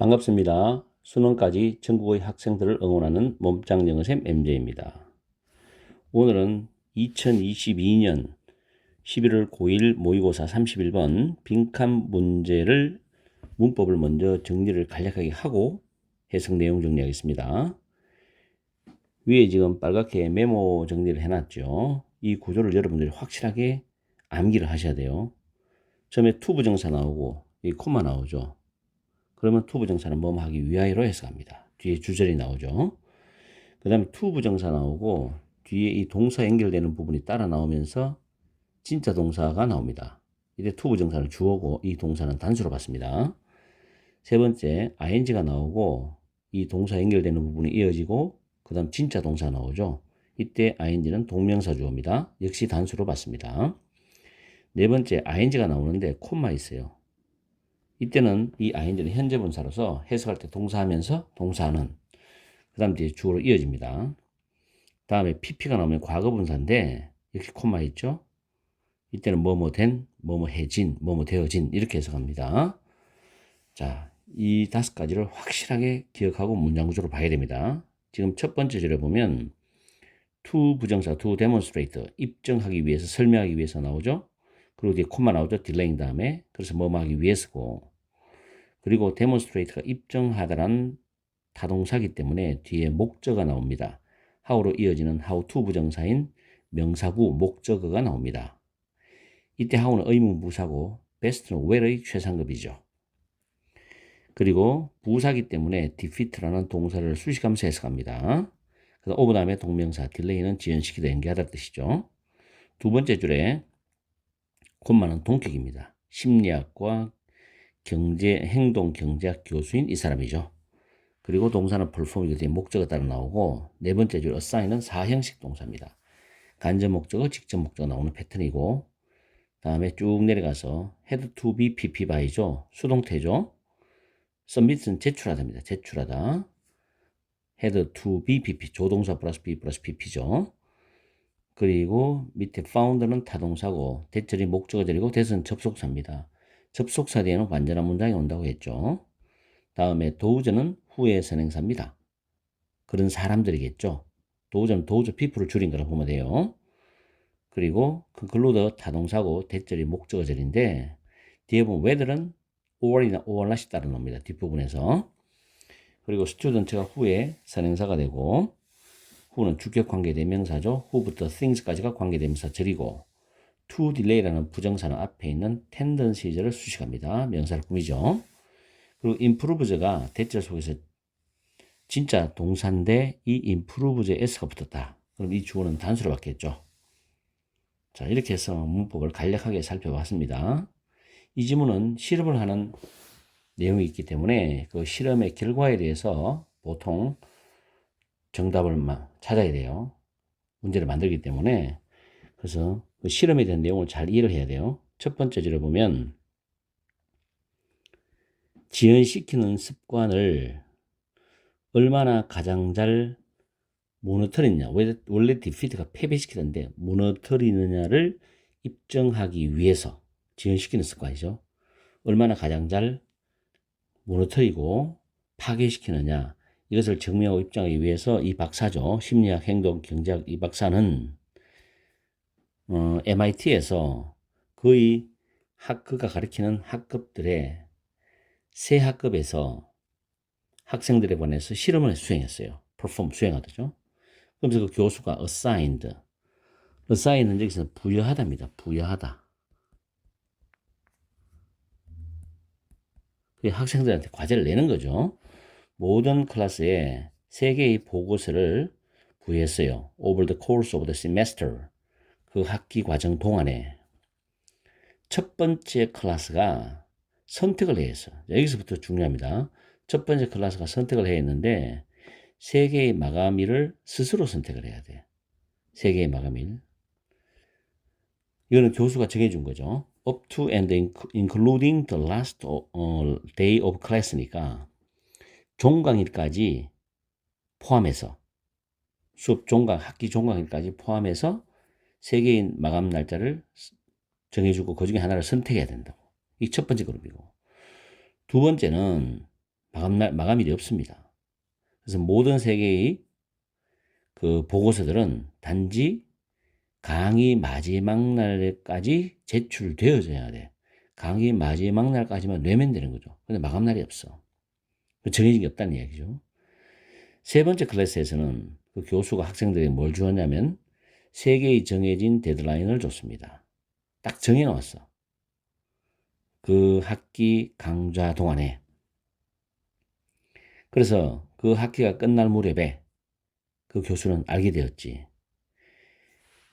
반갑습니다. 수능까지 전국의 학생들을 응원하는 몸짱 영어쌤 MJ입니다. 오늘은 2022년 11월 9일 모의고사 31번 빈칸 문제를 문법을 먼저 정리를 간략하게 하고 해석 내용 정리하겠습니다. 위에 지금 빨갛게 메모 정리를 해놨죠. 이 구조를 여러분들이 확실하게 암기를 하셔야 돼요. 처음에 to 부정사 나오고 이 콤마 나오죠. 그러면 to 부정사는 뭐뭐 하기 위하여로 해석합니다. 뒤에 주절이 나오죠. 그 다음에 to 부정사 나오고 뒤에 이 동사 연결되는 부분이 따라 나오면서 진짜 동사가 나옵니다. 이때 to 부정사는 주어고 이 동사는 단수로 받습니다. 세 번째 ing가 나오고 이 동사 연결되는 부분이 이어지고 그 다음 진짜 동사 나오죠. 이때 ing는 동명사 주어입니다. 역시 단수로 받습니다. 네 번째 ing가 나오는데 콤마 있어요. 이때는 이 ing는 현재 분사로서 해석할 때 동사하면서 동사하는 그 다음 뒤에 주어로 이어집니다. 다음에 pp가 나오면 과거 분사인데 역시 콤마 있죠. 이때는 뭐뭐 된, 뭐뭐 해진, 뭐뭐 되어진 이렇게 해석합니다. 자, 이 5가지를 확실하게 기억하고 문장 구조를 봐야 됩니다. 지금 첫 번째 줄에 보면 to 부정사 to demonstrate 입증하기 위해서 설명하기 위해서 나오죠. 그리고 뒤에 콤마 나오죠. delaying 다음에 그래서 뭐뭐 하기 위해서고 그리고 demonstrate가 입증하다란 타동사기 때문에 뒤에 목적어가 나옵니다. how로 이어지는 how to 부정사인 명사구 목적어가 나옵니다. 이때 how는 의문부사고 best는 where의 최상급이죠. 그리고 부사기 때문에 defeat라는 동사를 수식하면서 해석합니다. 그래서 over 다음에 동명사 delay는 지연시키다 연기하다는 뜻이죠. 두 번째 줄에 콤마는 동격입니다. 심리학과 행동 경제학 교수인 이 사람이죠. 그리고 동사는 perform이기 때문에 목적어 따라 나오고 네 번째 줄 assign은 사형식 동사입니다. 간접 목적어, 직접 목적어 나오는 패턴이고 다음에 쭉 내려가서 had to be pp by죠. 수동태죠. submit은 제출하다입니다. 제출하다. had to be pp 조동사 플러스 be 플러스 pp죠. 그리고 밑에 found는 타동사고 대절이 목적어절이고 that은 접속사입니다. 접속사 뒤에는 완전한 문장이 온다고 했죠. 다음에 does는 후의 선행사입니다. 그런 사람들이겠죠. does는 those people을 줄인 거라 보면 돼요. 그리고 conclude 타동사고 대절이 목적어절인데 뒤에 보면 whether는 or이나 or not이 따라 나옵니다. 뒷부분에서. 그리고 student가 후에 선행사가 되고 who는 주격 관계대명사죠. who부터 things까지가 관계대명사절이고 to delay라는 부정사는 앞에 있는 tendency절을 수식합니다. 명사를 꾸미죠. 그리고 improve가 대절 속에서 진짜 동사인데 이 improve에 s가 붙었다. 그럼 이 주어는 단수로 바뀌었죠. 자, 이렇게 해서 문법을 간략하게 살펴봤습니다. 이 지문은 실험을 하는 내용이 있기 때문에 그 실험의 결과에 대해서 보통 정답을 찾아야 돼요. 문제를 만들기 때문에. 그래서 그 실험에 대한 내용을 잘 이해를 해야 돼요. 첫 번째 줄에 보면 지연시키는 습관을 얼마나 가장 잘 무너뜨리느냐. 원래 defeat가 패배시키는데 무너뜨리느냐를 입증하기 위해서 지연시키는 습관이죠. 얼마나 가장 잘 무너뜨리고 파괴시키느냐. 이것을 증명하고 입증하기 위해서 이 박사죠. 심리학, 행동, 경제학 이 박사는 MIT에서 거의 그가 가르치는 학급들의 세 학급에서 학생들에 관해서 실험을 수행했어요. 수행하다죠. 그러면서 그 교수가 assign은 여기서 부여하다입니다. 부여하다. 학생들한테 과제를 내는 거죠. 모든 클래스에 3개의 보고서를 부여했어요. Over the course of the semester. 그 학기 과정 동안에 첫 번째 클래스가 선택을 해야 했어. 여기서부터 중요합니다. 첫 번째 클래스가 선택을 해야 했는데 3개의 마감일을 스스로 선택을 해야 돼. 3개의 마감일. 이거는 교수가 정해준 거죠. up to and including the last day of class니까 종강일까지 포함해서 수업 학기 종강일까지 포함해서 3개의 마감 날짜를 정해주고 그 중에 하나를 선택해야 된다고. 이 첫 번째 그룹이고. 두 번째는 마감일이 없습니다. 그래서 모든 세계의 그 보고서들은 단지 강의 마지막 날까지 제출되어져야 돼. 강의 마지막 날까지만 내면 되는 거죠. 근데 마감날이 없어. 정해진 게 없다는 이야기죠. 세 번째 클래스에서는 그 교수가 학생들에게 뭘 주었냐면 3개의 정해진 데드라인을 줬습니다. 딱 정해놓았어. 그 학기 강좌 동안에. 그래서 그 학기가 끝날 무렵에 그 교수는 알게 되었지.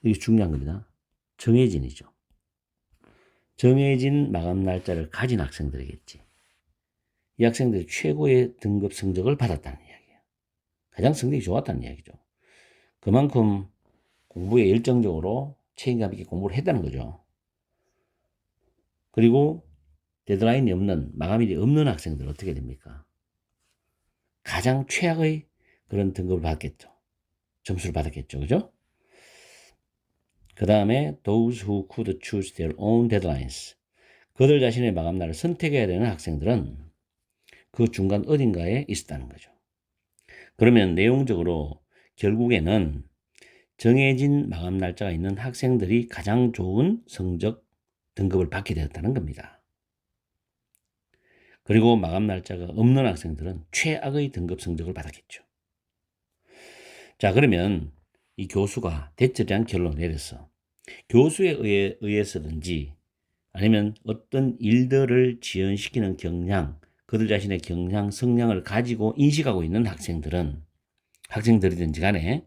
이게 중요한 겁니다. 정해진이죠. 정해진 마감 날짜를 가진 학생들이겠지. 이 학생들이 최고의 등급 성적을 받았다는 이야기예요. 가장 성적이 좋았다는 이야기죠. 그만큼 공부에 열정적으로 책임감 있게 공부를 했다는 거죠. 그리고 데드라인이 없는, 마감일이 없는 학생들은 어떻게 됩니까? 가장 최악의 그런 등급을 받겠죠. 점수를 받았겠죠. 그죠? 그 다음에 those who could choose their own deadlines. 그들 자신의 마감날을 선택해야 되는 학생들은 그 중간 어딘가에 있었다는 거죠. 그러면 내용적으로 결국에는 정해진 마감 날짜가 있는 학생들이 가장 좋은 성적 등급을 받게 되었다는 겁니다. 그리고 마감 날짜가 없는 학생들은 최악의 등급 성적을 받았겠죠. 자, 그러면 이 교수가 대처리한 결론을 내렸어. 교수에 의해서든지 아니면 어떤 일들을 지연시키는 경향, 그들 자신의 경향, 성향을 가지고 인식하고 있는 학생들이든지 간에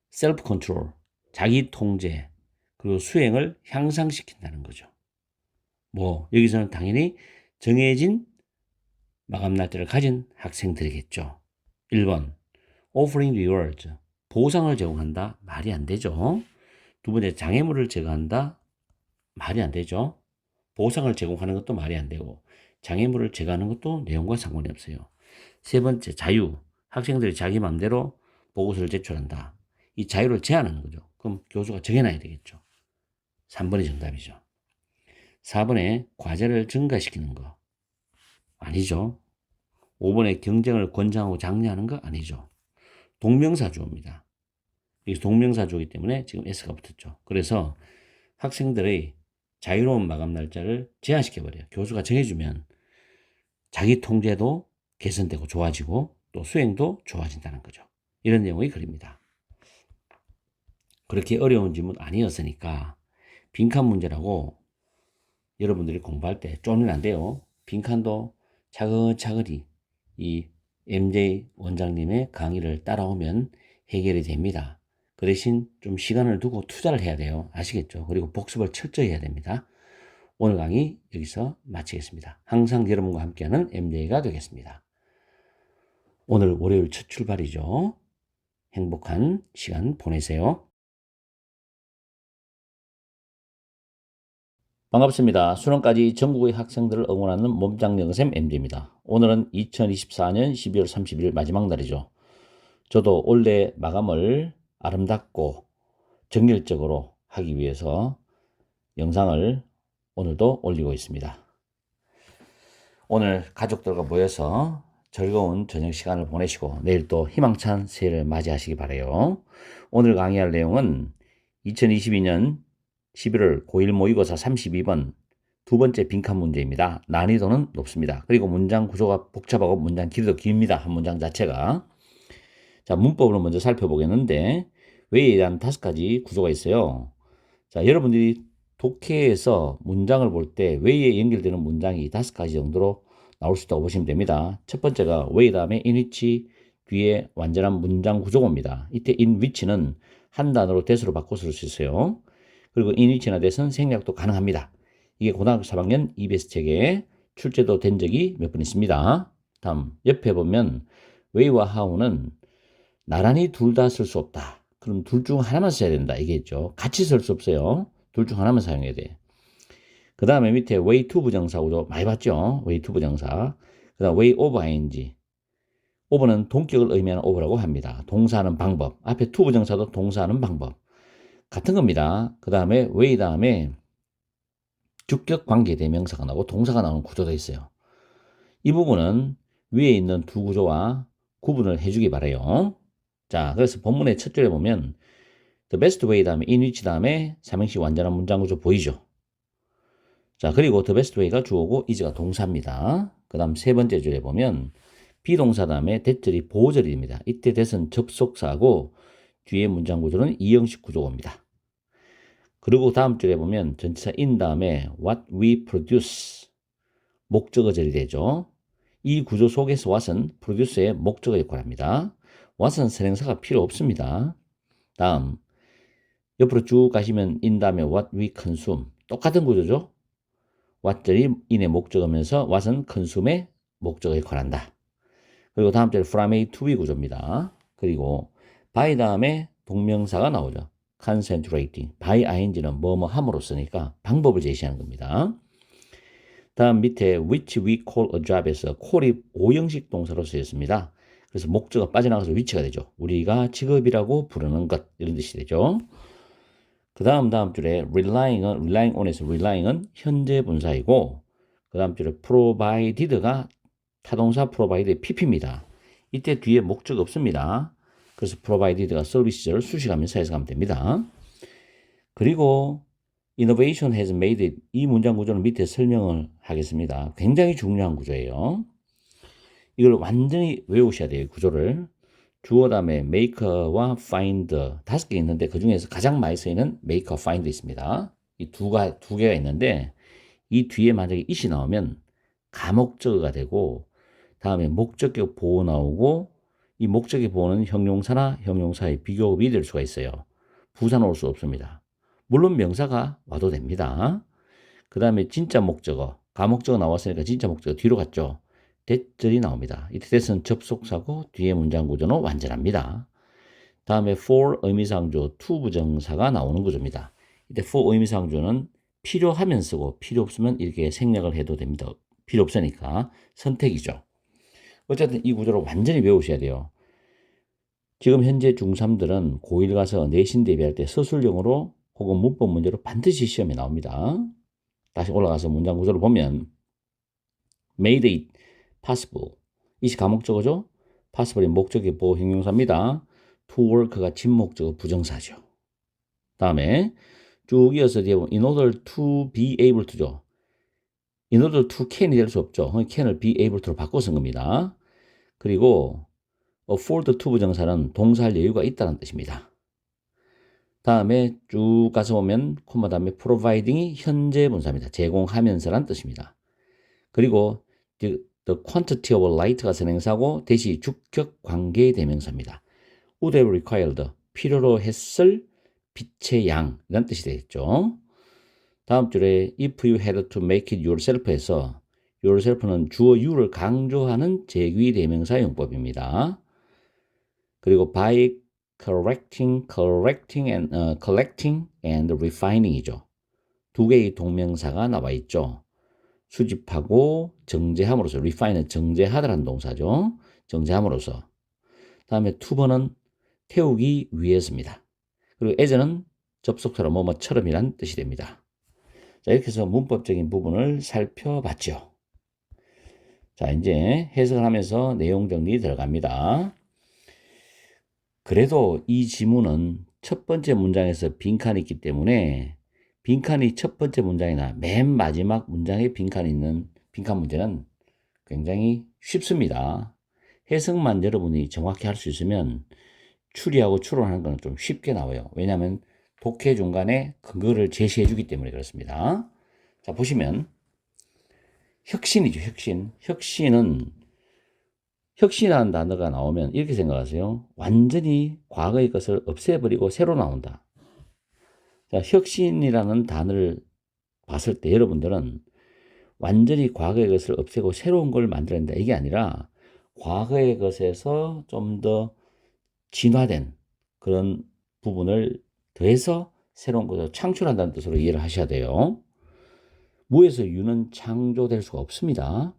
셀프 컨트롤, 자기 통제, 그리고 수행을 향상시킨다는 거죠. 여기서는 당연히 정해진 마감 날짜를 가진 학생들이겠죠. 1번, offering rewards, 보상을 제공한다. 말이 안 되죠. 두 번째, 장애물을 제거한다. 말이 안 되죠. 보상을 제공하는 것도 말이 안 되고 장애물을 제거하는 것도 내용과 상관이 없어요. 세 번째, 자유. 학생들이 자기 마음대로 보고서를 제출한다. 이 자유를 제한하는 거죠. 그럼 교수가 정해놔야 되겠죠. 3번이 정답이죠. 4번에 과제를 증가시키는 거. 아니죠. 5번에 경쟁을 권장하고 장려하는 거 아니죠. 동명사주어입니다. 이게 동명사주어이기 때문에 지금 S가 붙었죠. 그래서 학생들의 자유로운 마감 날짜를 제한시켜버려요. 교수가 정해주면 자기 통제도 개선되고 좋아지고 또 수행도 좋아진다는 거죠. 이런 내용의 글입니다. 그렇게 어려운 질문 아니었으니까 빈칸 문제라고 여러분들이 공부할 때 쪼면 안 돼요. 빈칸도 차근차근히 이 MJ 원장님의 강의를 따라오면 해결이 됩니다. 그 대신 좀 시간을 두고 투자를 해야 돼요. 아시겠죠? 그리고 복습을 철저히 해야 됩니다. 오늘 강의 여기서 마치겠습니다. 항상 여러분과 함께하는 MJ가 되겠습니다. 오늘 월요일 첫 출발이죠. 행복한 시간 보내세요. 반갑습니다. 수능까지 전국의 학생들을 응원하는 몸짱영어쌤 MJ입니다. 오늘은 2024년 12월 30일 마지막 날이죠. 저도 올해 마감을 아름답고 정열적으로 하기 위해서 영상을 오늘도 올리고 있습니다. 오늘 가족들과 모여서 즐거운 저녁 시간을 보내시고 내일 또 희망찬 새해를 맞이하시기 바라요. 오늘 강의할 내용은 2022년 11월 고1 모의고사 32번 두 번째 빈칸 문제입니다. 난이도는 높습니다. 그리고 문장 구조가 복잡하고 문장 길이도 깁니다. 한 문장 자체가. 자, 문법으로 먼저 살펴보겠는데 왜에 대한 5가지 구조가 있어요. 자, 여러분들이 독해에서 문장을 볼 때 왜에 연결되는 문장이 5가지 정도로 나올 수 있다고 보시면 됩니다. 첫 번째가 왜 다음에 in which 뒤에 완전한 문장 구조입니다. 이때 in which는 한 단어로 that으로 바꿔 쓸 수 있어요. 그리고 in which나 that은 생략도 가능합니다. 이게 고등학교 3학년 EBS 책에 출제도 된 적이 몇 번 있습니다. 다음 옆에 보면 way와 how는 나란히 둘 다 쓸 수 없다. 그럼 둘 중 하나만 써야 된다. 이게죠. 같이 쓸 수 없어요. 둘 중 하나만 사용해야 돼. 그 다음에 밑에 way to 부정사 구조 많이 봤죠? way to 부정사. 그 다음 way of ing. over는 동격을 의미하는 over라고 합니다. 동사하는 방법. 앞에 to 부정사도 동사하는 방법. 같은 겁니다. 그 다음에 way 다음에 주격 관계 대명사가 나오고 동사가 나오는 구조도 있어요. 이 부분은 위에 있는 두 구조와 구분을 해주기 바라요. 자, 그래서 본문의 첫 줄에 보면 the best way 다음에 in which 다음에 삼행시 완전한 문장 구조 보이죠? 자, 그리고 the best way가 주어고 is가 동사입니다. 그 다음 세 번째 줄에 보면 비동사 다음에 대절이 보절입니다. 이때 that은 접속사고 뒤에 문장 구조는 이형식 구조입니다. 그리고 다음 줄에 보면 전치사 in 다음에 what we produce 목적어절이 되죠. 이 구조 속에서 what은 produce의 목적어 역할을 합니다. what은 선행사가 필요 없습니다. 다음 옆으로 쭉 가시면 in 다음에 what we consume 똑같은 구조죠. what절이 in의 목적어면서 what은 consume의 목적어 역할을 한다. 그리고 다음 절에 from A to B 구조입니다. 그리고 by 다음에 동명사가 나오죠. concentrating. by ing는 뭐뭐 함으로 쓰니까 방법을 제시하는 겁니다. 다음 밑에 which we call a job에서 call이 오형식 동사로 쓰였습니다. 그래서 목적어가 빠져나가서 which가 되죠. 우리가 직업이라고 부르는 것 이런 뜻이 되죠. 그 다음 줄에 relying on에서 relying은 현재 분사이고 그 다음 줄에 provided가 타동사 provide의 pp입니다. 이때 뒤에 목적 없습니다. 그래서 provided가 서비스를 수식하면서 해석하면 됩니다. 그리고 innovation has made it. 이 문장 구조는 밑에 설명을 하겠습니다. 굉장히 중요한 구조예요. 이걸 완전히 외우셔야 돼요. 구조를. 주어 다음에 make와 find 다섯 개 있는데 그 중에서 가장 많이 쓰이는 make, find 있습니다. 이 두 개가 있는데 이 뒤에 만약에 it이 나오면 가목적어가 되고 다음에 목적격 보호 나오고 이 목적격 보호는 형용사나 형용사의 비교급이 될 수가 있어요. 부사는 올 수 없습니다. 물론 명사가 와도 됩니다. 그 다음에 진짜 목적어, 가목적어 나왔으니까 진짜 목적어 뒤로 갔죠. that절이 나옵니다. 이때 that은 접속사고 뒤에 문장 구조는 완전합니다. 다음에 for 의미상조, to 부정사가 나오는 구조입니다. 이때 for 의미상조는 필요하면 쓰고 필요 없으면 이렇게 생략을 해도 됩니다. 필요 없으니까 선택이죠. 어쨌든 이 구조를 완전히 외우셔야 돼요. 지금 현재 중3들은 고1 가서 내신 대비할 때 서술형으로 혹은 문법 문제로 반드시 시험에 나옵니다. 다시 올라가서 문장 구조를 보면 made it possible. 이시 가목적어죠. possible이 목적의 보호 형용사입니다. to work가 진목적어 부정사죠. 다음에 쭉 이어서 뒤에 보면 in order to be able to죠. in order to can이 될 수 없죠. can을 be able to로 바꿔 쓴 겁니다. 그리고 afford to 부정사는 동사할 여유가 있다는 뜻입니다. 다음에 쭉 가서 보면 콤마 다음에 providing이 현재 분사입니다. 제공하면서란 뜻입니다. 그리고 the quantity of light가 선행사고 대시 주격 관계 대명사입니다. would have required 필요로 했을 빛의 양이라는 뜻이 되겠죠. 다음 줄에 if you had to make it yourself에서 yourself는 주어 you를 강조하는 제귀 대명사 용법입니다. 그리고 by collecting and refining이죠. 두 개의 동명사가 나와 있죠. 수집하고 정제함으로써 refine은 정제하다라는 동사죠. 정제함으로써. 다음에 to번은 태우기 위해서입니다. 그리고 as는 접속사로 뭐뭐처럼이란 뜻이 됩니다. 자, 이렇게 해서 문법적인 부분을 살펴봤죠. 자, 이제 해석을 하면서 내용 정리 들어갑니다. 그래도 이 지문은 첫 번째 문장에서 빈칸이 있기 때문에 빈칸이 첫 번째 문장이나 맨 마지막 문장에 빈칸이 있는 빈칸 문제는 굉장히 쉽습니다. 해석만 여러분이 정확히 할 수 있으면 추리하고 추론하는 것은 좀 쉽게 나와요. 왜냐하면 독해 중간에 근거를 제시해 주기 때문에 그렇습니다. 자, 보시면 혁신이죠. 혁신이라는 단어가 나오면 이렇게 생각하세요. 완전히 과거의 것을 없애버리고 새로 나온다. 자, 혁신이라는 단어를 봤을 때 여러분들은 완전히 과거의 것을 없애고 새로운 걸 만들어낸다. 이게 아니라 과거의 것에서 좀 더 진화된 그런 부분을 더해서 새로운 것을 창출한다는 뜻으로 이해를 하셔야 돼요. 무에서 유는 창조될 수가 없습니다.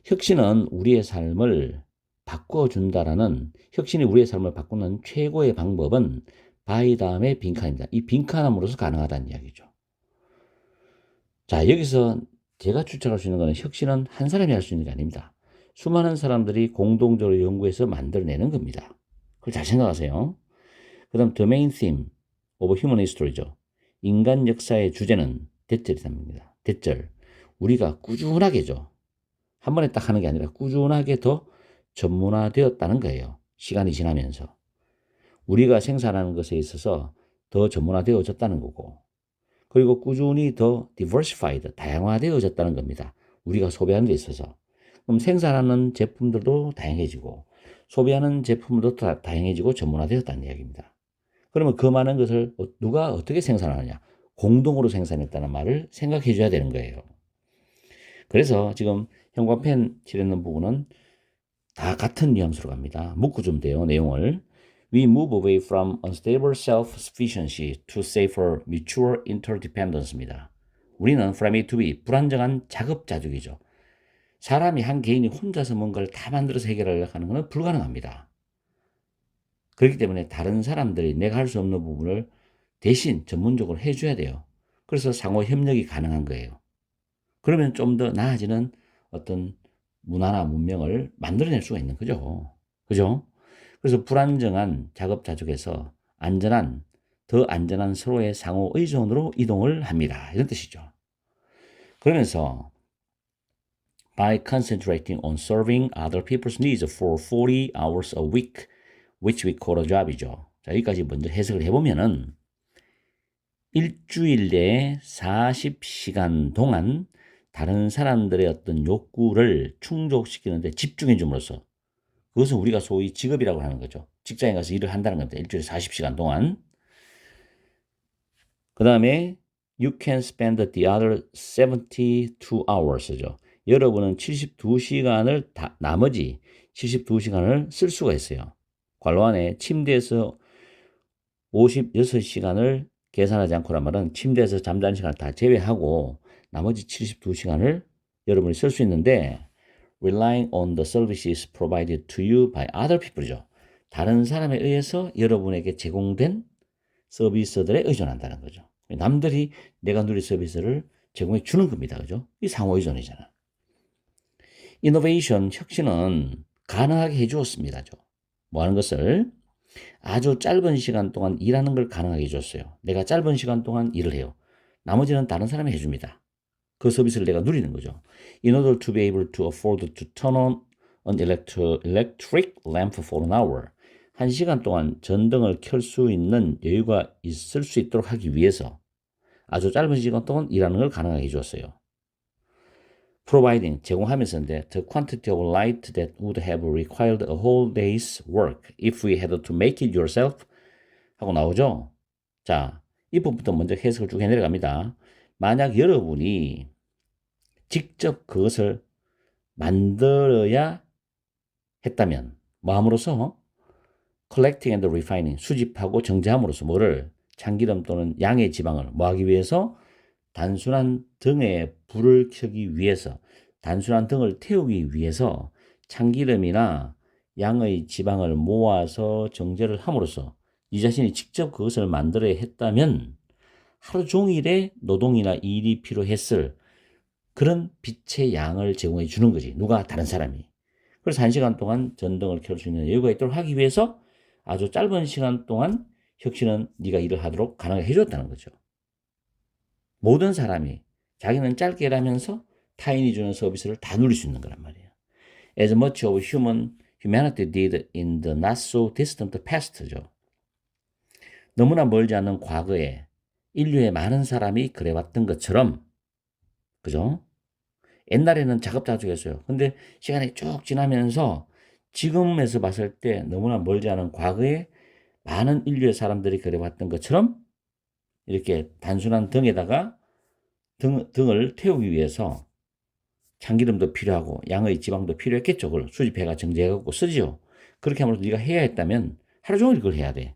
혁신은 우리의 삶을 바꿔준다라는 혁신이 우리의 삶을 바꾸는 최고의 방법은 by 다음에 빈칸입니다. 이 빈칸함으로써 가능하다는 이야기죠. 자, 여기서 제가 추측할 수 있는 것은 혁신은 한 사람이 할 수 있는 게 아닙니다. 수많은 사람들이 공동적으로 연구해서 만들어내는 겁니다. 그걸 잘 생각하세요. 그 다음 The main theme of human history죠. 인간 역사의 주제는 대절이랍니다. 대절. 우리가 꾸준하게죠. 한 번에 딱 하는 게 아니라 꾸준하게 더 전문화되었다는 거예요. 시간이 지나면서. 우리가 생산하는 것에 있어서 더 전문화되어졌다는 거고. 그리고 꾸준히 더 diversified, 다양화되어졌다는 겁니다. 우리가 소비하는 데 있어서. 그럼 생산하는 제품들도 다양해지고 소비하는 제품도 다양해지고 전문화되었다는 이야기입니다. 그러면 그 많은 것을 누가 어떻게 생산하느냐? 공동으로 생산했다는 말을 생각해 줘야 되는 거예요. 그래서 지금 형광펜 칠했는 부분은 다 같은 뉘앙스로 갑니다. 묶어 주면 돼요, 내용을. We move away from unstable self-sufficiency to safer mutual interdependence입니다. 우리는 from A to B, 불안정한 자급자족이죠. 사람이 한 개인이 혼자서 뭔가를 다 만들어서 해결하려고 하는 것은 불가능합니다. 그렇기 때문에 다른 사람들이 내가 할 수 없는 부분을 대신 전문적으로 해줘야 돼요. 그래서 상호 협력이 가능한 거예요. 그러면 좀 더 나아지는 어떤 문화나 문명을 만들어낼 수가 있는 거죠. 그죠? 그래서 불안정한 작업자족에서 더 안전한 서로의 상호 의존으로 이동을 합니다. 이런 뜻이죠. 그러면서 by concentrating on serving other people's needs for 40 hours a week, which we call a job이죠. 자, 여기까지 먼저 해석을 해보면은 일주일 내에 40시간 동안 다른 사람들의 어떤 욕구를 충족시키는데 집중해 줌으로써 그것은 우리가 소위 직업이라고 하는 거죠. 직장에 가서 일을 한다는 겁니다. 일주일에 40시간 동안. 그 다음에 you can spend the other 72 hours죠. 여러분은 72시간을 나머지 72시간을 쓸 수가 있어요. 관로안에 침대에서 56시간을 계산하지 않고란 말은 침대에서 잠자는 시간을 다 제외하고 나머지 72시간을 여러분이 쓸 수 있는데 relying on the services provided to you by other people이죠. 다른 사람에 의해서 여러분에게 제공된 서비스들에 의존한다는 거죠. 남들이 내가 누릴 서비스를 제공해 주는 겁니다. 그죠? 이 상호 의존이잖아. 이노베이션, 혁신은 가능하게 해 주었습니다. 뭐 하는 것을? 아주 짧은 시간 동안 일하는 걸 가능하게 해줬어요. 내가 짧은 시간 동안 일을 해요. 나머지는 다른 사람이 해줍니다. 그 서비스를 내가 누리는 거죠. In order to be able to afford to turn on an electric lamp for an hour. 1시간 동안 전등을 켤 수 있는 여유가 있을 수 있도록 하기 위해서 아주 짧은 시간 동안 일하는 걸 가능하게 해줬어요. Providing, 제공하면서인데 the quantity of light that would have required a whole day's work if we had to make it yourself 하고 나오죠. 자, 이 부분부터 먼저 해석을 쭉 해내려갑니다. 만약 여러분이 직접 그것을 만들어야 했다면 뭐 함으로써? collecting and refining, 수집하고 정제함으로써 뭐를? 참기름 또는 양의 지방을 뭐 하기 위해서? 단순한 등에 불을 켜기 위해서, 단순한 등을 태우기 위해서 참기름이나 양의 지방을 모아서 정제를 함으로써 이 자신이 직접 그것을 만들어야 했다면 하루 종일의 노동이나 일이 필요했을 그런 빛의 양을 제공해 주는 거지. 누가? 다른 사람이. 그래서 1시간 동안 전등을 켤 수 있는 여유가 있도록 하기 위해서 아주 짧은 시간 동안 혁신은 네가 일을 하도록 가능하게 해줬다는 거죠. 모든 사람이 자기는 짧게 일하면서 타인이 주는 서비스를 다 누릴 수 있는 거란 말이에요. As much of humanity did in the not so distant past죠. 너무나 멀지 않은 과거에 인류의 많은 사람이 그래왔던 것처럼, 그죠? 옛날에는 작업자족이었어요. 근데 시간이 쭉 지나면서 지금에서 봤을 때 너무나 멀지 않은 과거에 많은 인류의 사람들이 그래왔던 것처럼 이렇게 단순한 등에다가 등을 태우기 위해서 참기름도 필요하고 양의 지방도 필요했겠죠. 그걸 수집해가 정제해갖고 쓰지요. 그렇게 하면서 네가 해야 했다면 하루 종일 그걸 해야 돼.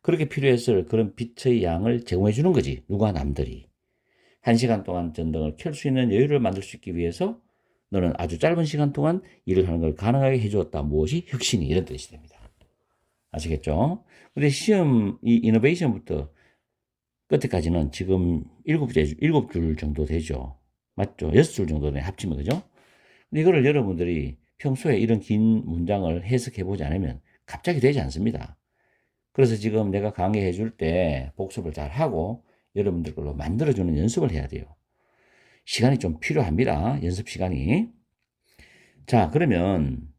그렇게 필요했을 그런 빛의 양을 제공해 주는 거지. 누가? 남들이. 1시간 동안 전등을 켤 수 있는 여유를 만들 수 있기 위해서 너는 아주 짧은 시간 동안 일을 하는 걸 가능하게 해주었다. 무엇이? 혁신이. 이런 뜻이 됩니다. 아시겠죠? 근데 시험, 이 이노베이션부터 끝에까지는 지금 7줄 정도 되죠. 맞죠? 6줄 정도네, 합치면. 그죠? 근데 이거를 여러분들이 평소에 이런 긴 문장을 해석해 보지 않으면 갑자기 되지 않습니다. 그래서 지금 내가 강의해 줄 때 복습을 잘 하고 여러분들 걸로 만들어주는 연습을 해야 돼요. 시간이 좀 필요합니다. 연습 시간이. 자, 그러면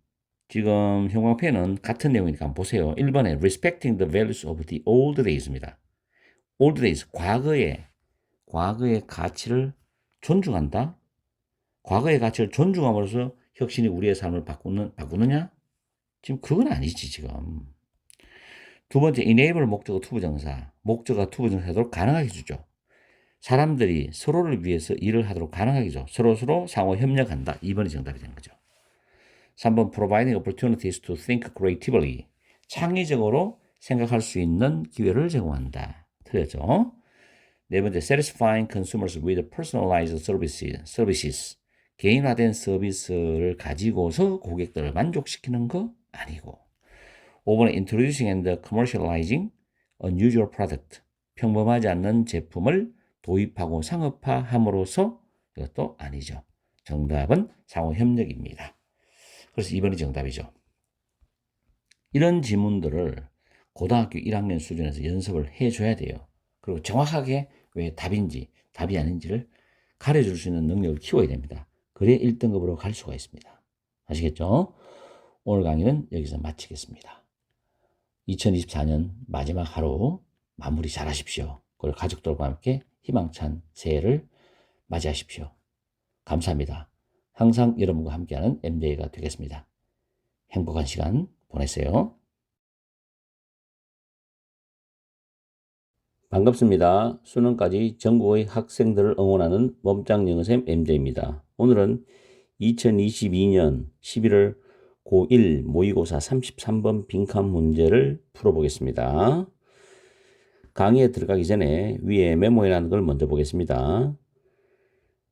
지금 형광펜은 같은 내용이니까 한번 보세요. 1번에 respecting the values of the old days입니다. old days, 과거의 가치를 존중한다. 과거의 가치를 존중함으로써 혁신이 우리의 삶을 바꾸느냐? 지금 그건 아니지, 지금. 두 번째, enable 목적어 투부정사. 목적어 투부정사 하도록 가능하게 해주죠. 사람들이 서로를 위해서 일을 하도록 가능하게 해줘. 서로 상호 협력한다. 2번이 정답이 되는 거죠. 3번, providing opportunities to think creatively. 창의적으로 생각할 수 있는 기회를 제공한다. 틀렸죠? 네 번째, satisfying consumers with personalized services. 개인화된 서비스를 가지고서 고객들을 만족시키는 거 아니고. 5번에 introducing and commercializing unusual product. 평범하지 않는 제품을 도입하고 상업화함으로써 이것도 아니죠. 정답은 상호협력입니다. 그래서 2번이 정답이죠. 이런 지문들을 고등학교 1학년 수준에서 연습을 해줘야 돼요. 그리고 정확하게 왜 답인지 답이 아닌지를 가르쳐줄 수 있는 능력을 키워야 됩니다. 그래야 1등급으로 갈 수가 있습니다. 아시겠죠? 오늘 강의는 여기서 마치겠습니다. 2024년 마지막 하루 마무리 잘 하십시오. 그리고 가족들과 함께 희망찬 새해를 맞이하십시오. 감사합니다. 항상 여러분과 함께하는 MJ가 되겠습니다. 행복한 시간 보내세요. 반갑습니다. 수능까지 전국의 학생들을 응원하는 몸짱영어쌤 MJ입니다. 오늘은 2022년 11월 고1 모의고사 33번 빈칸 문제를 풀어보겠습니다. 강의에 들어가기 전에 위에 메모해놓은 걸 먼저 보겠습니다.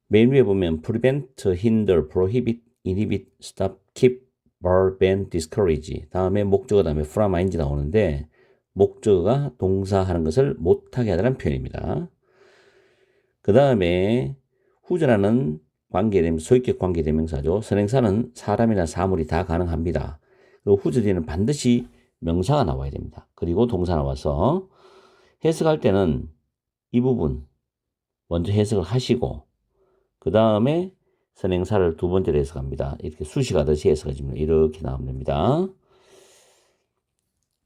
맨 위에 보면 prevent, hinder, prohibit, inhibit, stop, keep, bar, ban, discourage. 다음에 목적어 다음에 from, ing 나오는데 목적어가 동사하는 것을 못하게 하다는 표현입니다. 그 다음에 후절하는 소유격 관계대명사죠. 선행사는 사람이나 사물이 다 가능합니다. 그리고 후절 뒤에는 반드시 명사가 나와야 됩니다. 그리고 동사 나와서 해석할 때는 이 부분 먼저 해석을 하시고 그 다음에 선행사를 두 번째로 해석합니다. 이렇게 수식하듯이 해석해주면 이렇게 나오면 됩니다.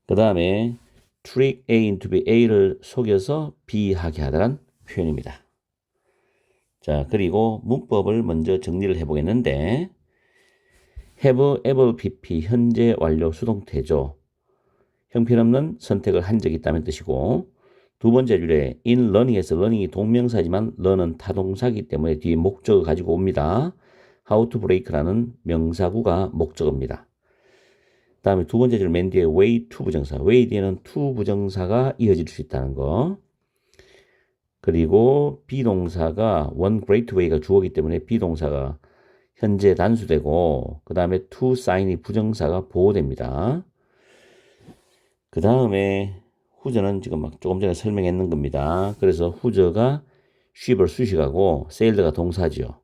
그 다음에 trick A into B, A를 속여서 B 하게 하다는 표현입니다. 자, 그리고 문법을 먼저 정리를 해보겠는데 have, able, PP, 현재 완료 수동태죠. 형편없는 선택을 한 적이 있다는 뜻이고 두 번째 줄에 in learning에서 learning이 동명사지만 learn은 타동사이기 때문에 뒤에 목적어 가지고 옵니다. how to break라는 명사구가 목적어입니다. 다음에 두 번째 줄 맨 뒤에 way to 부정사, way 뒤에는 to 부정사가 이어질 수 있다는 거. 그리고 비동사가 one great way가 주어이기 때문에 비동사가 현재 단수되고 그 다음에 to sign이 부정사가 보호됩니다. 그 다음에 후저는 지금 막 조금 전에 설명했는 겁니다. 그래서 후저가 ship을 수식하고 sailed가 동사지요.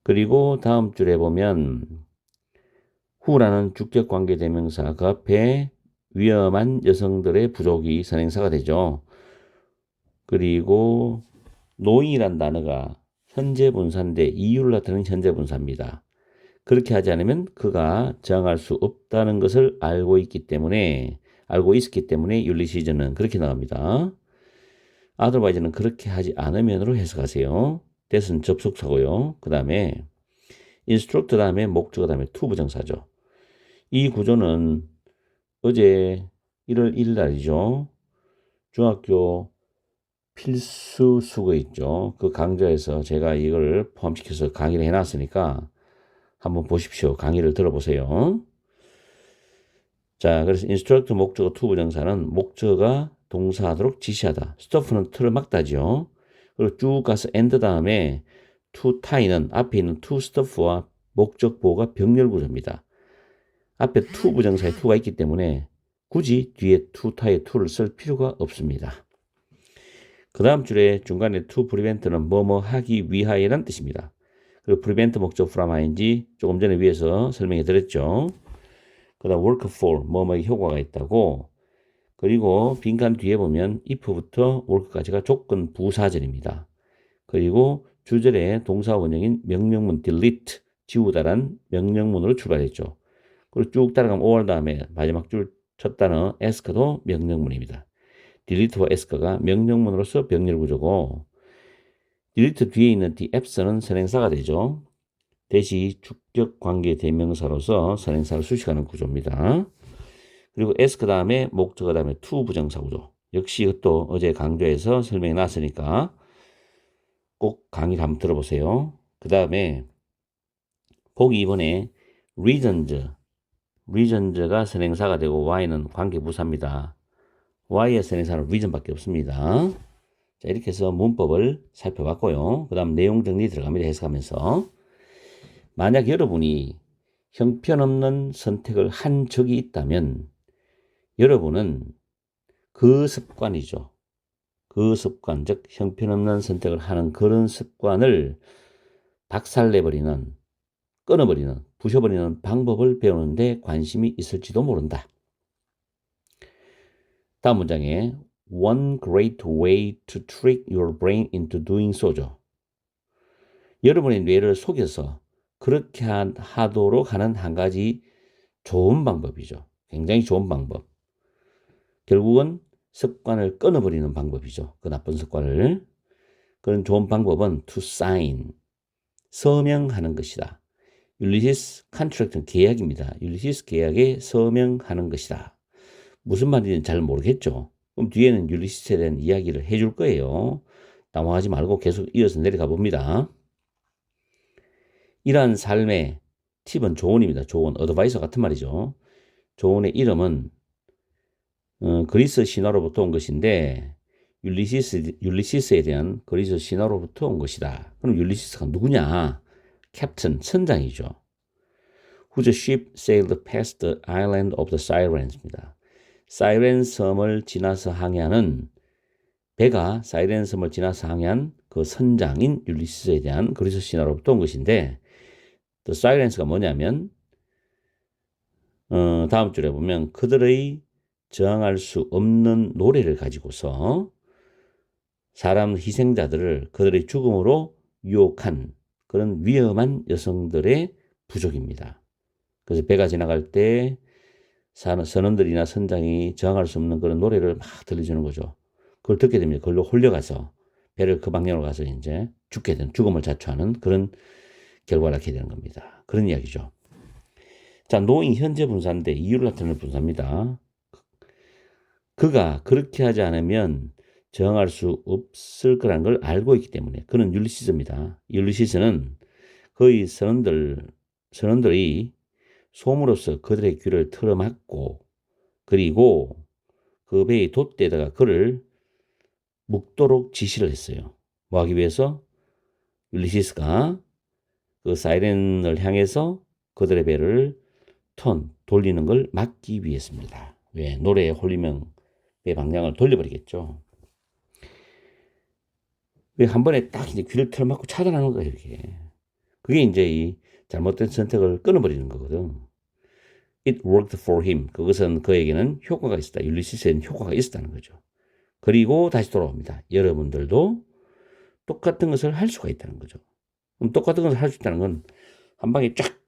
그리고 다음 줄에 보면 후라는 주격 관계 대명사 그 앞에 위험한 여성들의 부족이 선행사가 되죠. 그리고 knowing이란 단어가 현재 분사인데 이유를 나타내는 현재 분사입니다. 그렇게 하지 않으면 그가 정할 수 없다는 것을 알고 있기 때문에 있었기 때문에 율리시즌은 그렇게 나갑니다. otherwise는 그렇게 하지 않으면으로 해석하세요. that은 접속사고요. 그 다음에 instruct 다음에 목적어 다음에 to 부정사죠. 이 구조는 어제 1월 1일 날이죠. 중학교 필수 수거 있죠. 그 강좌에서 제가 이걸 포함시켜서 강의를 해놨으니까 한번 보십시오. 강의를 들어보세요. 자, 그래서 instruct 목적어 to 부정사는 목적어가 동사하도록 지시하다. stuff는 틀을 막다죠. 그리고 쭉 가서 and 다음에 to tie는 앞에 있는 to stuff와 목적 보호가 병렬 구조입니다. 앞에 to 부정사에 to가 있기 때문에 굳이 뒤에 to tie to를 쓸 필요가 없습니다. 그 다음 줄에 중간에 to prevent는 뭐뭐 하기 위하여라는 뜻입니다. 그리고 prevent 목적 from ing 조금 전에 위에서 설명해 드렸죠. 그 다음 work for 뭐뭐의 효과가 있다고. 그리고 빈칸 뒤에 보면 if부터 work까지가 조건 부사절입니다. 그리고 주절에 동사 원형인 명령문 delete 지우다란 명령문으로 출발했죠. 그리고 쭉 따라가면 or 다음에 마지막 줄 첫 단어 ask도 명령문입니다. delete와 ask가 명령문으로서 병렬 구조고 delete 뒤에 있는 the absent은 선행사가 되죠. 대시 주격 관계 대명사로서 선행사를 수식하는 구조입니다. 그리고 ask 다음에 목적어 다음에 to 부정사 구조. 역시 이것도 어제 강조해서 설명해 놨으니까 꼭 강의 한번 들어보세요. 그 다음에 보기 2번에 reasons가 선행사가 되고 y는 관계부사입니다. y의 선행사는 reason밖에 없습니다. 자, 이렇게 해서 문법을 살펴봤고요. 그 다음 내용 정리 들어갑니다. 해석하면서 만약 여러분이 형편없는 선택을 한 적이 있다면 여러분은 그 습관이죠. 그 습관, 즉 형편없는 선택을 하는 그런 습관을 박살내버리는, 끊어버리는, 부셔버리는 방법을 배우는 데 관심이 있을지도 모른다. 다음 문장에 One great way to trick your brain into doing so죠. 여러분의 뇌를 속여서 그렇게 하도록 하는 한 가지 좋은 방법이죠. 굉장히 좋은 방법. 결국은 습관을 끊어버리는 방법이죠. 그 나쁜 습관을. 그런 좋은 방법은 to sign, 서명하는 것이다. 율리시스 컨트랙트는 계약입니다. 율리시스 계약에 서명하는 것이다. 무슨 말인지는 잘 모르겠죠. 그럼 뒤에는 율리시스에 대한 이야기를 해줄 거예요. 당황하지 말고 계속 이어서 내려가 봅니다. 이러한 삶의 팁은 조언입니다. 조언, 어드바이서 같은 말이죠. 조언의 이름은 그리스 신화로부터 온 것인데 율리시스에 대한 그리스 신화로부터 온 것이다. 그럼 율리시스가 누구냐? 캡틴, 선장이죠. Whose ship sailed past the island of the Sirens입니다. 사이렌 섬을 지나서 항해하는 배가 사이렌 섬을 지나서 항해한 그 선장인 율리시스에 대한 그리스 신화로부터 온 것인데 The Sirens가 뭐냐면 다음 줄에 보면 그들의 저항할 수 없는 노래를 가지고서 사람 희생자들을 그들의 죽음으로 유혹한 그런 위험한 여성들의 부족입니다. 그래서 배가 지나갈 때 선원들이나 선장이 저항할 수 없는 그런 노래를 막 들려주는 거죠. 그걸 듣게 되면 그걸로 홀려가서 배를 그 방향으로 가서 이제 죽게 되는, 죽음을 자초하는 그런 결과를 낳게 되는 겁니다. 그런 이야기죠. 자, 노잉 현재 분사인데 이유를 나타내는 분사입니다. 그가 그렇게 하지 않으면 저항할 수 없을 거라는 걸 알고 있기 때문에 그는 율리시스입니다. 율리시스는 그의 선원들이 솜으로써 그들의 귀를 틀어막고 그리고 그 배의 돛대에다가 그를 묶도록 지시를 했어요. 뭐 하기 위해서? 율리시스가 그 사이렌을 향해서 그들의 배를 돌리는 걸 막기 위해서입니다. 왜? 노래에 홀리면 배 방향을 돌려버리겠죠. 왜 한 번에 딱 이제 귀를 틀어막고 차단하는 거예요, 이렇게. 그게 이제 이 잘못된 선택을 끊어버리는 거거든. It worked for him. 그것은 그에게는 효과가 있었다. 율리시스에는 효과가 있었다는 거죠. 그리고 다시 돌아옵니다. 여러분들도 똑같은 것을 할 수가 있다는 거죠. 그럼 똑같은 것을 할 수 있다는 건 한 방에 쫙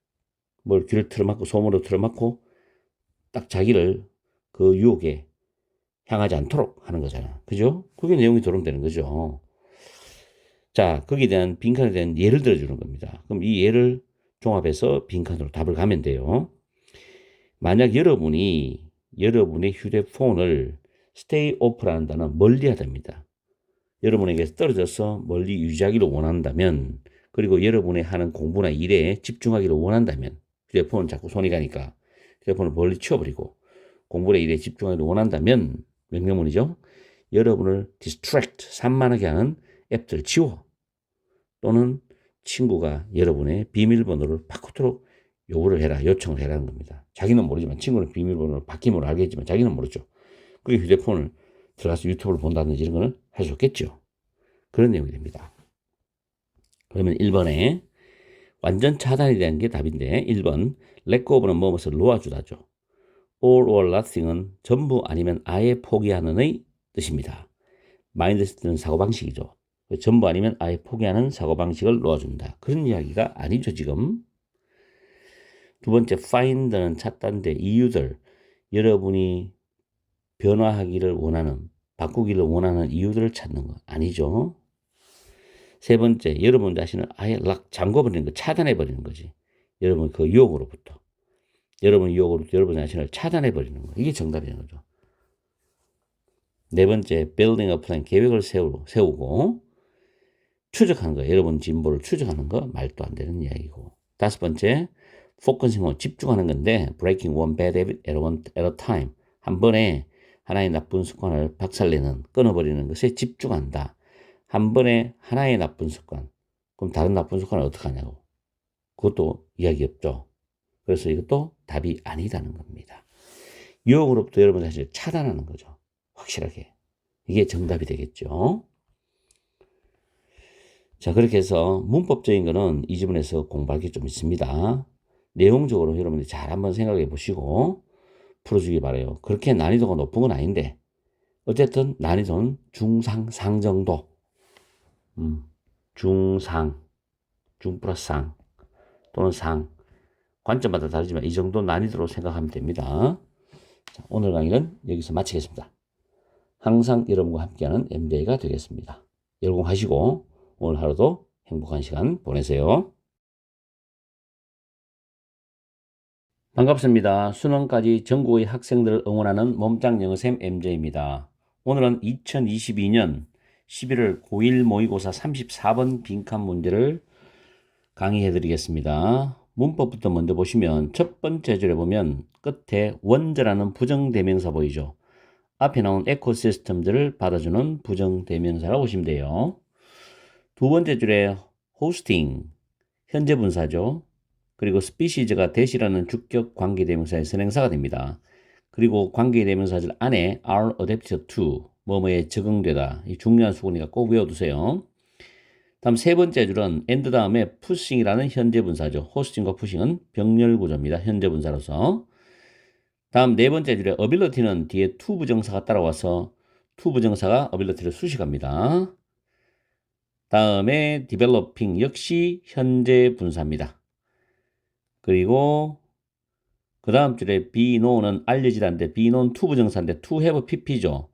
뭘 귀를 틀어막고 솜으로 틀어막고 딱 자기를 그 유혹에 향하지 않도록 하는 거잖아. 그죠? 그게 내용이 도움되는 거죠. 자, 거기에 대한 빈칸에 대한 예를 들어주는 겁니다. 그럼 이 예를 종합해서 빈칸으로 답을 가면 돼요. 만약 여러분의 휴대폰을 stay off라는 단어는 멀리 하답니다. 여러분에게서 떨어져서 멀리 유지하기를 원한다면, 그리고 여러분의 하는 공부나 일에 집중하기를 원한다면, 휴대폰은 자꾸 손이 가니까 휴대폰을 멀리 치워버리고 공부나 일에 집중하기를 원한다면, 명령문이죠. 여러분을 distract, 산만하게 하는 앱들 지워. 또는 친구가 여러분의 비밀번호를 바꾸도록 요구를 해라, 요청을 해라는 겁니다. 자기는 모르지만 친구는 비밀번호를 바뀌면 알겠지만 자기는 모르죠. 그게 휴대폰을 들어가서 유튜브를 본다든지 이런 거는 해줬겠죠. 그런 내용이 됩니다. 그러면 1번에 완전 차단이 되는 게 답인데 1번 let go는 뭐뭐을 놓아주다죠. all or nothing은 전부 아니면 아예 포기하는의 뜻입니다. 마인드세트는 사고방식이죠. 전부 아니면 아예 포기하는 사고방식을 놓아준다. 그런 이야기가 아니죠, 지금. 두 번째, find는 찾다인데 이유들, 여러분이 변화하기를 원하는, 바꾸기를 원하는 이유들을 찾는 거 아니죠. 세 번째, 여러분 자신을 아예 잠궈버리는 거, 차단해버리는 거지. 여러분 그 유혹으로부터. 여러분 자신을 차단해버리는 거. 이게 정답이 되는 거죠. 네 번째, building a plan, 계획을 세우고 추적하는 거, 여러분 진보를 추적하는 거 말도 안 되는 이야기고. 다섯 번째, focusing, 집중하는 건데 breaking one bad habit at a time, 한 번에 하나의 나쁜 습관을 박살내는, 끊어버리는 것에 집중한다. 한 번에 하나의 나쁜 습관, 그럼 다른 나쁜 습관을 어떻게 하냐고. 그것도 이야기 없죠. 그래서 이것도 답이 아니다는 겁니다. 유혹으로부터 여러분 사실 차단하는 거죠. 확실하게. 이게 정답이 되겠죠. 자, 그렇게 해서 문법적인 거는 이 지문에서 공부할 게 좀 있습니다. 내용적으로 여러분들이 잘 한번 생각해 보시고 풀어주기 바라요. 그렇게 난이도가 높은 건 아닌데 어쨌든 난이도는 중상, 상 정도. 중상, 중 플러스 상 또는 상. 관점마다 다르지만 이 정도 난이도로 생각하면 됩니다. 자, 오늘 강의는 여기서 마치겠습니다. 항상 여러분과 함께하는 MJ가 되겠습니다. 열공하시고 오늘 하루도 행복한 시간 보내세요. 반갑습니다. 수능까지 전국의 학생들을 응원하는 몸짱 영어쌤 MJ입니다. 오늘은 2022년 11월 고1 모의고사 34번 빈칸 문제를 강의해 드리겠습니다. 문법부터 먼저 보시면 첫 번째 줄에 보면 끝에 원저라는 부정대명사 보이죠? 앞에 나온 에코시스템들을 받아주는 부정대명사라고 보시면 돼요. 두 번째 줄에 hosting, 현재 분사죠. 그리고 species가 that이라는 주격 관계대명사의 선행사가 됩니다. 그리고 관계대명사절 안에 are adapted to, 뭐뭐에 적응되다. 이 중요한 수고니까 꼭 외워두세요. 다음 세 번째 줄은 and 다음에 pushing이라는 현재 분사죠. hosting과 pushing은 병렬 구조입니다. 현재 분사로서. 다음 네 번째 줄에 ability는 뒤에 to 부정사가 따라와서 to 부정사가 ability를 수식합니다. 다음에 developing 역시 현재 분사입니다. 그리고 그 다음 줄에 be known은 알려지다인데 be known to 부정사인데 to have pp죠.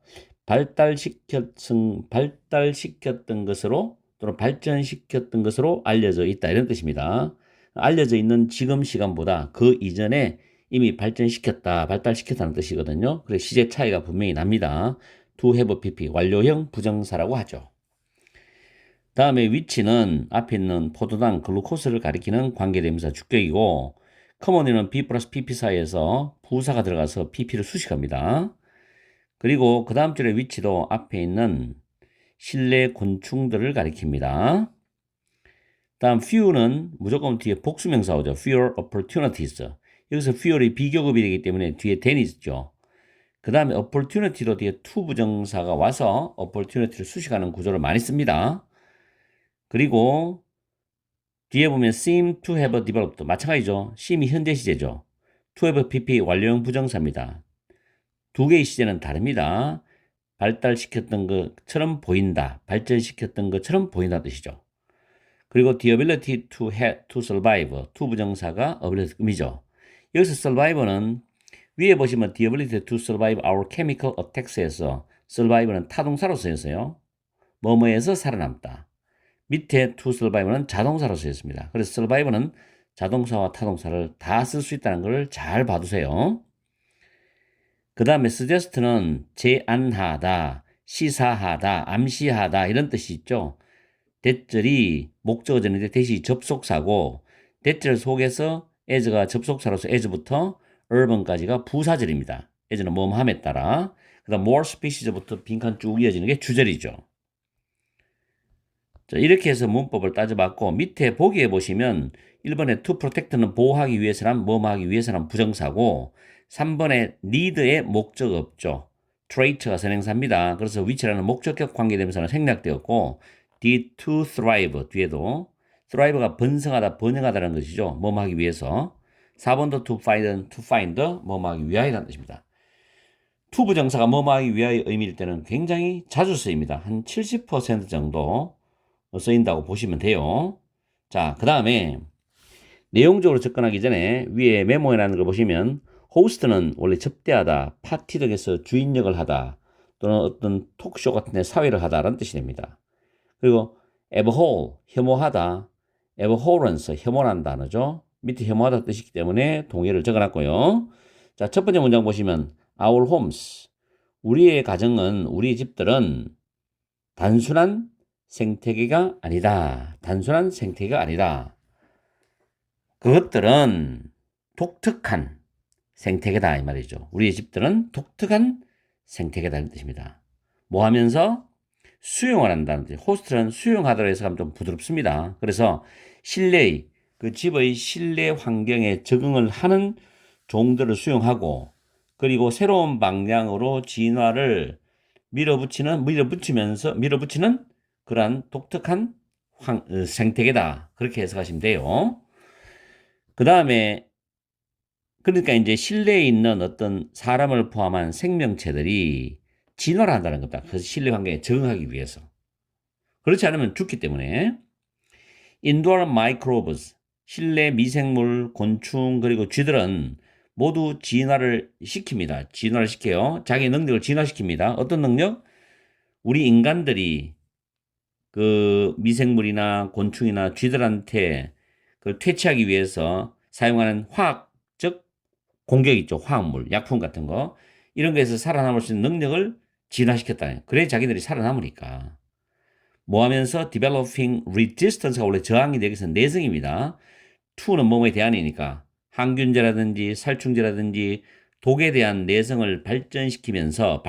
발달시켰던 것으로 또는 발전시켰던 것으로 알려져 있다 이런 뜻입니다. 알려져 있는 지금 시간보다 그 이전에 이미 발달시켰다는 뜻이거든요. 그래서 시제 차이가 분명히 납니다. to have pp 완료형 부정사라고 하죠. 다음에 위치는 앞에 있는 포도당 글루코스를 가리키는 관계대명사 주격이고 common이는 b 플러스 pp 사이에서 부사가 들어가서 pp를 수식합니다. 그리고 그 다음 줄의 위치도 앞에 있는 실내 곤충들을 가리킵니다. 다음 few는 무조건 뒤에 복수명사 오죠. fewer opportunities. 여기서 fewer이 비교급이 되기 때문에 뒤에 than이 있죠. 그 다음에 opportunity로 뒤에 to 부정사가 와서 opportunity를 수식하는 구조를 많이 씁니다. 그리고 뒤에 보면 seem to have developed 마찬가지죠. seem이 현재 시제죠. to have pp 완료형 부정사입니다. 두 개의 시제는 다릅니다. 발달시켰던 것처럼 보인다, 발전시켰던 것처럼 보인다 뜻이죠. 그리고 the ability to survive, to 부정사가 ability이죠. 여기서 survive는 위에 보시면 the ability to survive our chemical attacks에서 survive는 타동사로 쓰였어요. 뭐뭐에서 살아남다. 밑에 to survive는 자동사로 쓰였습니다. 그래서 survive는 자동사와 타동사를 다 쓸 수 있다는 걸 잘 봐두세요. 그 다음에 suggest는 제안하다, 시사하다, 암시하다 이런 뜻이 있죠. 대절이 목적어절인데 대시 접속사고 대절 속에서 as가 접속사로서 as부터 urban까지가 부사절입니다. as는 뭐뭐함에 따라. 그 다음 more species부터 빈칸 쭉 이어지는 게 주절이죠. 자, 이렇게 해서 문법을 따져봤고 밑에 보기에 보시면 1번에 to protect는 보호하기 위해서란 뭐뭐 하기 위해서란 부정사고 3번에 need의 목적 없죠. trait가 선행사입니다. 그래서 which라는 목적격 관계대명사는 생략되었고 did to thrive 뒤에도 thrive가 번성하다, 번영하다라는 것이죠. 뭐뭐 하기 위해서. 4번도 to find 뭐뭐 하기 위하여라는 뜻입니다. to 부정사가 뭐뭐 하기 위하여 의미일 때는 굉장히 자주 쓰입니다. 한 70% 정도 쓰인다고 보시면 돼요. 자, 그 다음에 내용적으로 접근하기 전에 위에 메모라는 걸 보시면 호스트는 원래 접대하다, 파티 등에서 주인 역을 하다 또는 어떤 톡쇼 같은 데 사회를 하다라는 뜻이 됩니다. 그리고 abhor, 혐오하다, abhorrence, 혐오라는 단어죠. 밑에 혐오하다 뜻이기 때문에 동의를 적어놨고요. 자, 첫 번째 문장 보시면 our homes, 우리의 가정은, 우리 집들은 단순한 생태계가 아니다. 단순한 생태계가 아니다. 그것들은 독특한 생태계다 이 말이죠. 우리의 집들은 독특한 생태계다는 뜻입니다. 뭐 하면서? 수용을 한다는 뜻. 호스트는 수용하다로 해서 하면 좀 부드럽습니다. 그래서 실내의 그 집의 실내 환경에 적응을 하는 종들을 수용하고 그리고 새로운 방향으로 진화를 밀어붙이는 그러한 독특한 생태계다. 그렇게 해석하시면 돼요. 그 다음에 그러니까 이제 실내에 있는 어떤 사람을 포함한 생명체들이 진화를 한다는 겁니다. 그 실내 환경에 적응하기 위해서. 그렇지 않으면 죽기 때문에. Indoor microbes, 실내 미생물, 곤충, 그리고 쥐들은 모두 진화를 시킵니다. 진화를 시켜요. 자기 능력을 진화시킵니다. 어떤 능력? 우리 인간들이 그 미생물이나 곤충이나 쥐들한테 그걸 퇴치하기 위해서 사용하는 화학적 공격 있죠. 화학물, 약품 같은 거. 이런 거에서 살아남을 수 있는 능력을 진화시켰다. 그래 자기들이 살아남으니까. 뭐 하면서 developing resistance가 원래 저항이 되기 위해서 내성입니다. to는 뭐뭐에 대한이니까 항균제라든지 살충제라든지 독에 대한 내성을 발달시키면서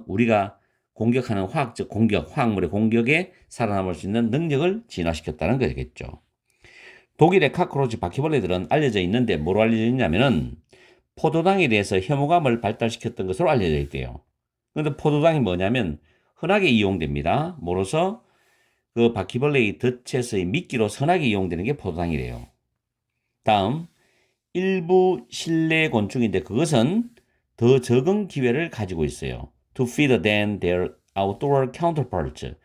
우리가 공격하는 화학적 공격, 화학물의 공격에 살아남을 수 있는 능력을 진화시켰다는 거겠죠. 독일의 카크로치 바퀴벌레들은 알려져 있는데 뭐로 알려져 있냐면은 포도당에 대해서 혐오감을 발달시켰던 것으로 알려져 있대요. 그런데 포도당이 뭐냐면 흔하게 이용됩니다. 뭐로서 그 바퀴벌레의 덫에서의 미끼로 흔하게 이용되는 게 포도당이래요. 다음 일부 실내 곤충인데 그것은 더 적은 기회를 가지고 있어요. To feed than their outdoor counterparts.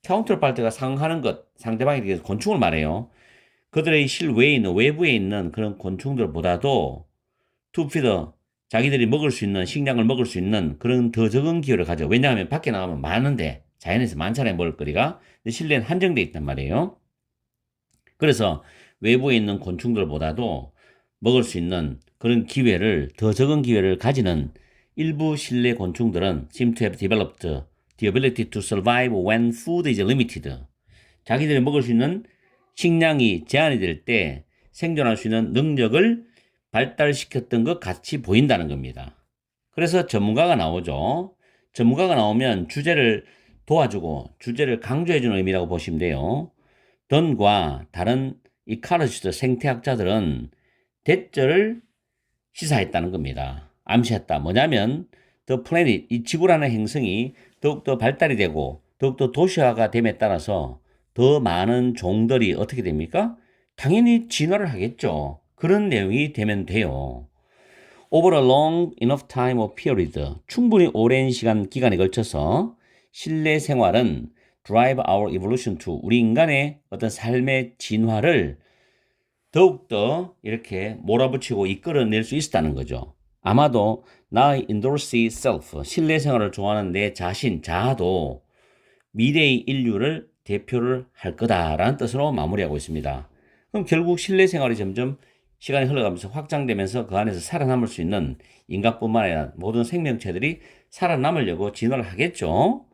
counterpart가 상하는 것, 상대방에 대해서 곤충을 말해요. 그들의 실외에 있는, 외부에 있는 그런 곤충들보다도 to feed, 자기들이 먹을 수 있는, 식량을 먹을 수 있는 그런 더 적은 기회를 가져. 왜냐하면 밖에 나가면 많은데, 자연에서 많잖아요, 먹을 거리가. 근데 실내는 한정되어 있단 말이에요. 그래서 외부에 있는 곤충들보다도 먹을 수 있는 그런 기회를, 더 적은 기회를 가지는 일부 실내 곤충들은 seem to have developed the ability to survive when food is limited. 자기들이 먹을 수 있는 식량이 제한이 될 때 생존할 수 있는 능력을 발달시켰던 것 같이 보인다는 겁니다. 그래서 전문가가 나오죠. 전문가가 나오면 주제를 도와주고 주제를 강조해주는 의미라고 보시면 돼요. 던과 다른 이카로시스 생태학자들은 대절을 시사했다는 겁니다. 암시했다. 뭐냐면 The planet, 이 지구라는 행성이 더욱더 발달이 되고 더욱더 도시화가 됨에 따라서 더 많은 종들이 어떻게 됩니까? 당연히 진화를 하겠죠. 그런 내용이 되면 돼요. Over a long enough time or period, 충분히 오랜 기간에 걸쳐서 실내 생활은 drive our evolution to, 우리 인간의 어떤 삶의 진화를 더욱더 이렇게 몰아붙이고 이끌어낼 수 있었다는 거죠. 아마도 나의 indorsy self, 실내 생활을 좋아하는 내 자신, 자아도 미래의 인류를 대표를 할 거다라는 뜻으로 마무리하고 있습니다. 그럼 결국 실내 생활이 점점 시간이 흘러가면서 확장되면서 그 안에서 살아남을 수 있는 인간뿐만 아니라 모든 생명체들이 살아남으려고 진화를 하겠죠.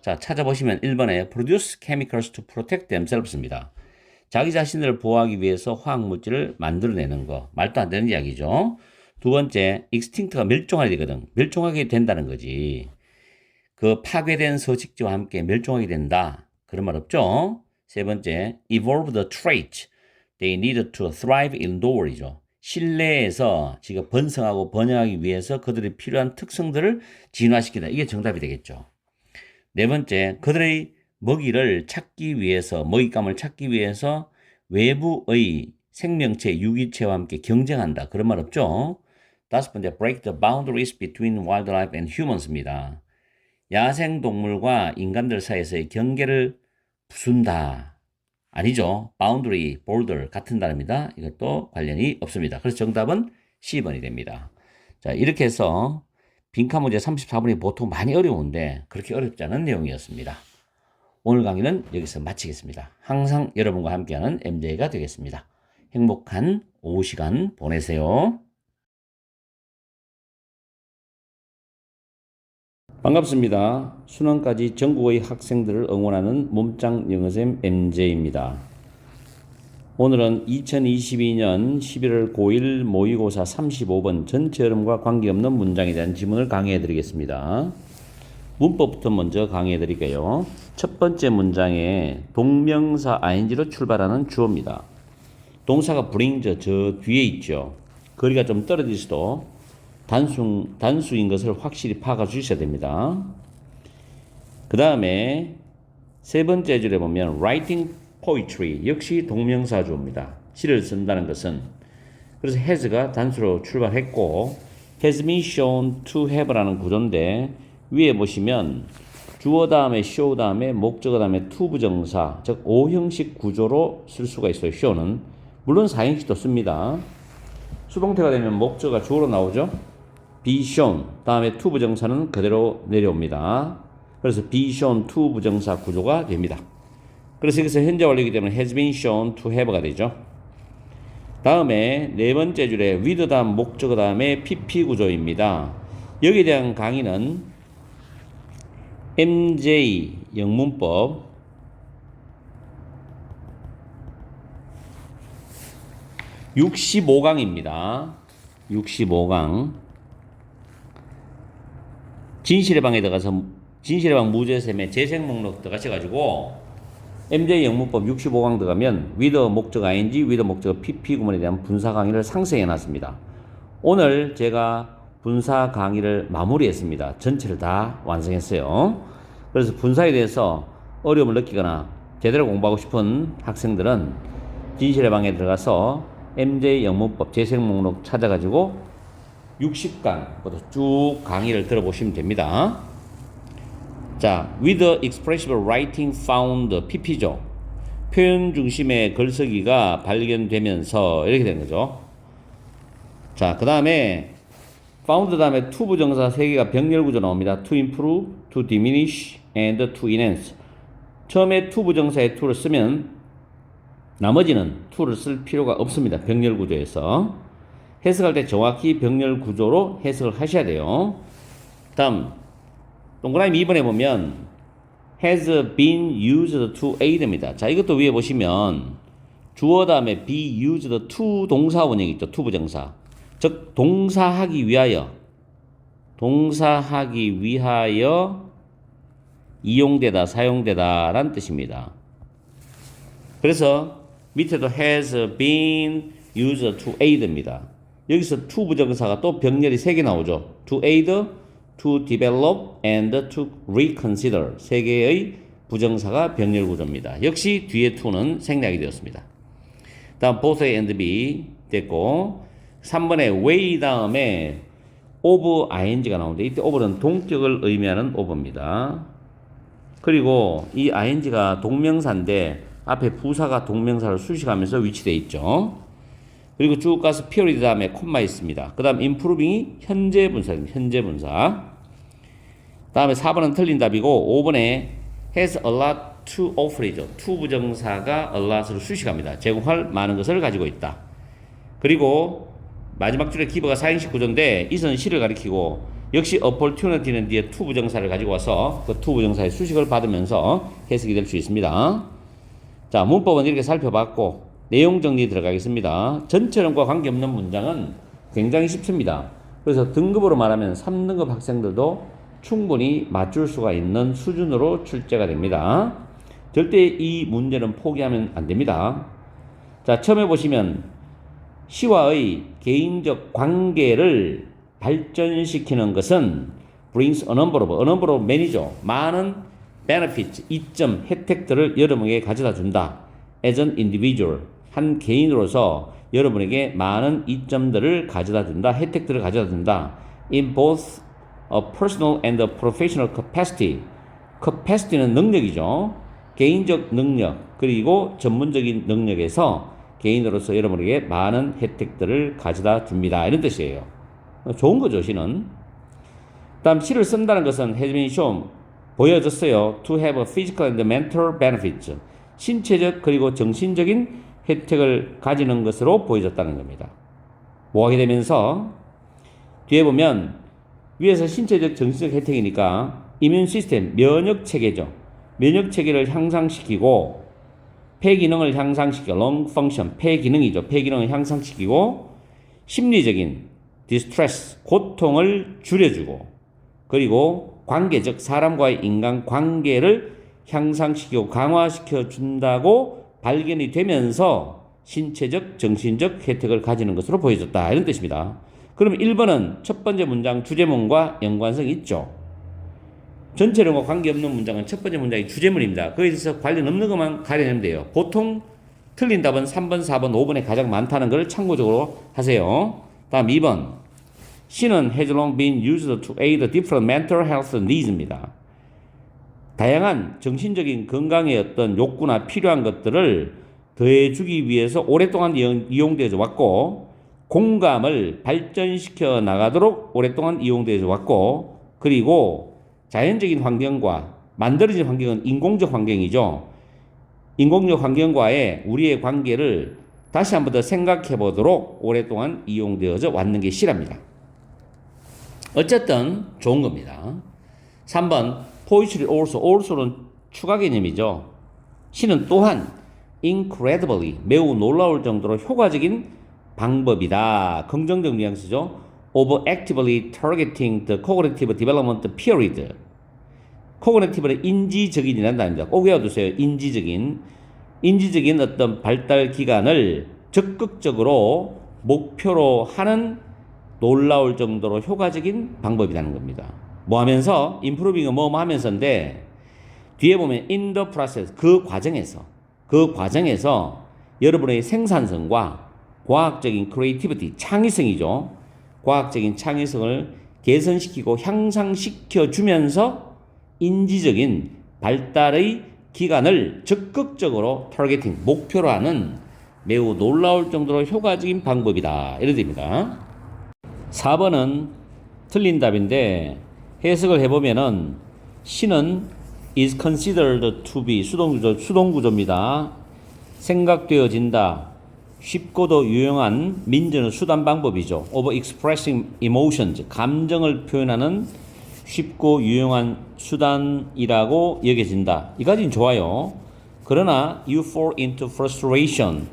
자, 찾아보시면 1번에 produce chemicals to protect themselves입니다. 자기 자신을 보호하기 위해서 화학물질을 만들어내는 거. 말도 안 되는 이야기죠. 두 번째, extinct가 멸종하게 되거든. 멸종하게 된다는 거지. 그 파괴된 서식지와 함께 멸종하게 된다. 그런 말 없죠? 세 번째, evolve the trait they needed to thrive indoor이죠. 실내에서 지금 번성하고 번영하기 위해서 그들이 필요한 특성들을 진화시킨다. 이게 정답이 되겠죠. 네 번째, 그들의 먹이를 찾기 위해서, 먹잇감을 찾기 위해서 외부의 생명체, 유기체와 함께 경쟁한다. 그런 말 없죠? 다섯 번째, break the boundaries between wildlife and humans입니다. 야생동물과 인간들 사이에서의 경계를 부순다. 아니죠. boundary, border 같은 단어입니다. 이것도 관련이 없습니다. 그래서 정답은 C번이 됩니다. 자, 이렇게 해서 빈칸 문제 34번이 보통 많이 어려운데 그렇게 어렵지 않은 내용이었습니다. 오늘 강의는 여기서 마치겠습니다. 항상 여러분과 함께하는 MJ가 되겠습니다. 행복한 오후 시간 보내세요. 반갑습니다. 수능까지 전국의 학생들을 응원하는 몸짱 영어쌤 MJ입니다. 오늘은 2022년 11월 9일 모의고사 35번 전체 흐름과 관계없는 문장에 대한 지문을 강의해 드리겠습니다. 문법부터 먼저 강의해 드릴게요. 첫 번째 문장에 동명사 ing로 출발하는 주어입니다. 동사가 brings 저 뒤에 있죠. 거리가 좀 떨어질 수도 단수인 것을 확실히 파악해 주셔야 됩니다. 그 다음에 세 번째 줄에 보면 writing poetry 역시 동명사 주어입니다. 시를 쓴다는 것은 그래서 has가 단수로 출발했고 has been shown to have라는 구조인데 위에 보시면 주어 다음에 show 다음에 목적어 다음에 to 부정사 즉 5형식 구조로 쓸 수가 있어요. show는 물론 4형식도 씁니다. 수동태가 되면 목적어가 주어로 나오죠. be shown 다음에 to 부정사는 그대로 내려옵니다. 그래서 be shown to 부정사 구조가 됩니다. 그래서 여기서 현재 완료이기 때문에 has been shown to have가 되죠. 다음에 네 번째 줄에 with 다음 목적어 다음에 pp 구조입니다. 여기에 대한 강의는 MJ 영문법 65강입니다. 65강 진실의 방에 들어가서 진실의 방 무죄쌤의 재생 목록 들어가셔가지고 MJ 영문법 65강 들어가면 with 목적 ing, with 목적 pp 구문에 대한 분사 강의를 상세히 해놨습니다. 오늘 제가 분사 강의를 마무리했습니다. 전체를 다 완성했어요. 그래서 분사에 대해서 어려움을 느끼거나 제대로 공부하고 싶은 학생들은 진실의 방에 들어가서 MJ 영문법 재생 목록 찾아가지고 60강부터 쭉 강의를 들어보시면 됩니다. 자, with expressive writing found pp죠. 표현 중심의 글쓰기가 발견되면서 이렇게 되는 거죠. 자, 그 다음에 found 다음에 to 부정사 3개가 병렬 구조 나옵니다. to improve, to diminish, and to enhance. 처음에 to 부정사에 to를 쓰면 나머지는 to를 쓸 필요가 없습니다. 병렬 구조에서. 해석할 때 정확히 병렬 구조로 해석을 하셔야 돼요. 다음 동그라미 2번에 보면 has been used to aid입니다. 자, 이것도 위에 보시면 주어 다음에 be used to 동사 원형이 있죠. to 부정사. 즉 동사하기 위하여 이용되다 사용되다 라는 뜻입니다. 그래서 밑에도 has been used to aid입니다. 여기서 to 부정사가 또 병렬이 3개 나오죠. to aid, to develop, and to reconsider. 3개의 부정사가 병렬 구조입니다. 역시 뒤에 to는 생략이 되었습니다. 다음 both A and B 됐고 3번에 way 다음에 of ing가 나오는데 이때 of는 동격을 의미하는 of입니다. 그리고 이 ing가 동명사인데 앞에 부사가 동명사를 수식하면서 위치되어 있죠. 그리고 쭉 가서 period 다음에 콤마 있습니다. 그 다음 improving이 현재 분사입니다. 현재 분사. 다음에 4번은 틀린 답이고 5번에 has a lot to offer이죠. to 부정사가 a lot을 수식합니다. 제공할 많은 것을 가지고 있다. 그리고 마지막 줄에 기버가 4형식 구조인데 이선 시를 가리키고 역시 opportunity는 뒤에 to 부정사를 가지고 와서 그 to 부정사의 수식을 받으면서 해석이 될 수 있습니다. 자, 문법은 이렇게 살펴봤고 내용 정리 들어가겠습니다. 전체론과 관계없는 문장은 굉장히 쉽습니다. 그래서 등급으로 말하면 3등급 학생들도 충분히 맞출 수가 있는 수준으로 출제가 됩니다. 절대 이 문제는 포기하면 안 됩니다. 자, 처음에 보시면 시와의 개인적 관계를 발전시키는 것은 brings a number of many죠. 많은 benefits, 이점, 혜택들을 여러분에게 가져다 준다. as an individual, 한 개인으로서 여러분에게 많은 이점들을 가져다 준다. 혜택들을 가져다 준다. in both a personal and a professional capacity. capacity는 능력이죠. 개인적 능력 그리고 전문적인 능력에서 개인으로서 여러분에게 많은 혜택들을 가져다 줍니다. 이런 뜻이에요. 좋은 거죠, 시는. 다음, 시를 쓴다는 것은 has been shown, 보여졌어요. to have a physical and mental benefits. 신체적 그리고 정신적인 혜택을 가지는 것으로 보여졌다는 겁니다. 뭐 하게 되면서 뒤에 보면 위에서 신체적 정신적 혜택이니까 이뮨 시스템, 면역 체계죠. 면역 체계를 향상시키고 폐 기능을 향상시켜 lung function, 폐 기능이죠. 폐 기능을 향상시키고 심리적인 distress, 고통을 줄여주고 그리고 관계적 사람과의 인간 관계를 향상시키고 강화시켜 준다고 발견이 되면서 신체적, 정신적 혜택을 가지는 것으로 보여졌다. 이런 뜻입니다. 그럼 1번은 첫 번째 문장 주제문과 연관성이 있죠. 전체론과 관계없는 문장은 첫 번째 문장이 주제문입니다. 거기서 관련 없는 것만 가려내면 돼요. 보통 틀린 답은 3번, 4번, 5번에 가장 많다는 걸 참고적으로 하세요. 다음 2번. 시는 has long been used to aid different mental health needs입니다. 다양한 정신적인 건강의 어떤 욕구나 필요한 것들을 더해주기 위해서 오랫동안 이용되어져 왔고 공감을 발전시켜 나가도록 오랫동안 이용되어져 왔고 그리고 자연적인 환경과 만들어진 환경은 인공적 환경이죠. 인공적 환경과의 우리의 관계를 다시 한 번 더 생각해 보도록 오랫동안 이용되어져 왔는 게 시랍니다. 어쨌든 좋은 겁니다. 3번 poetry also는 추가 개념이죠. 시는 또한 incredibly, 매우 놀라울 정도로 효과적인 방법이다. 긍정적 뉘앙스죠. of actively targeting the cognitive development period. cognitive는 인지적인이라는 단어입니다. 꼭 외워두세요. 인지적인 어떤 발달 기간을 적극적으로 목표로 하는 놀라울 정도로 효과적인 방법이라는 겁니다. 뭐 하면서 improving은 뭐 하면서인데 뒤에 보면 in the process, 그 과정에서 여러분의 생산성과 과학적인 creativity, 창의성이죠. 과학적인 창의성을 개선시키고 향상시켜 주면서 인지적인 발달의 기간을 적극적으로 타겟팅, 목표로 하는 매우 놀라울 정도로 효과적인 방법이다. 이런 뜻입니다. 4번은 틀린 답인데 해석을 해보면은 시는 is considered to be 수동구조입니다. 생각되어진다. 쉽고도 유용한 민주는 수단 방법이죠. of expressing emotions, 감정을 표현하는 쉽고 유용한 수단이라고 여겨진다. 이까지는 좋아요. 그러나 you fall into frustration.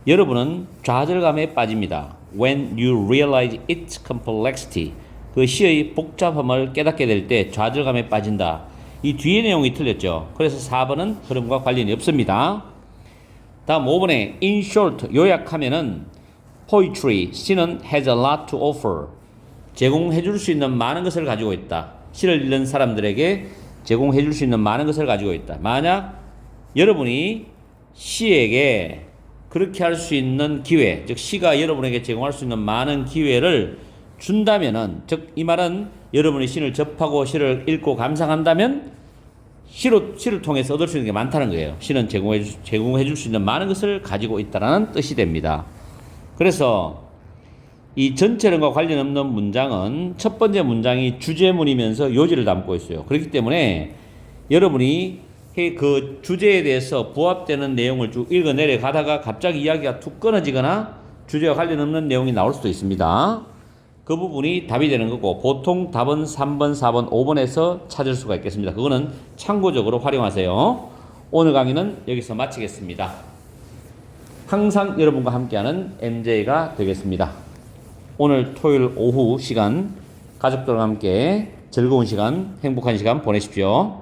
여러분은 좌절감에 빠집니다. When you realize its complexity. 그 시의 복잡함을 깨닫게 될 때 좌절감에 빠진다. 이 뒤의 내용이 틀렸죠. 그래서 4번은 흐름과 관련이 없습니다. 다음 5번에 in short, 요약하면은 poetry, 시는 has a lot to offer. 제공해 줄 수 있는 많은 것을 가지고 있다. 시를 읽는 사람들에게 제공해 줄 수 있는 많은 것을 가지고 있다. 만약 여러분이 시에게 그렇게 할 수 있는 기회, 즉 시가 여러분에게 제공할 수 있는 많은 기회를 준다면은, 즉 이 말은 여러분이 시를 접하고 시를 읽고 감상한다면 시를 통해서 얻을 수 있는 게 많다는 거예요. 시는 제공해 줄 수 있는 많은 것을 가지고 있다라는 뜻이 됩니다. 그래서 이 전체론과 관련 없는 문장은 첫 번째 문장이 주제문이면서 요지를 담고 있어요. 그렇기 때문에 여러분이 그 주제에 대해서 부합되는 내용을 쭉 읽어 내려가다가 갑자기 이야기가 툭 끊어지거나 주제와 관련 없는 내용이 나올 수도 있습니다. 그 부분이 답이 되는 거고 보통 답은 3번, 4번, 5번에서 찾을 수가 있겠습니다. 그거는 참고적으로 활용하세요. 오늘 강의는 여기서 마치겠습니다. 항상 여러분과 함께하는 MJ가 되겠습니다. 오늘 토요일 오후 시간 가족들과 함께 즐거운 시간, 행복한 시간 보내십시오.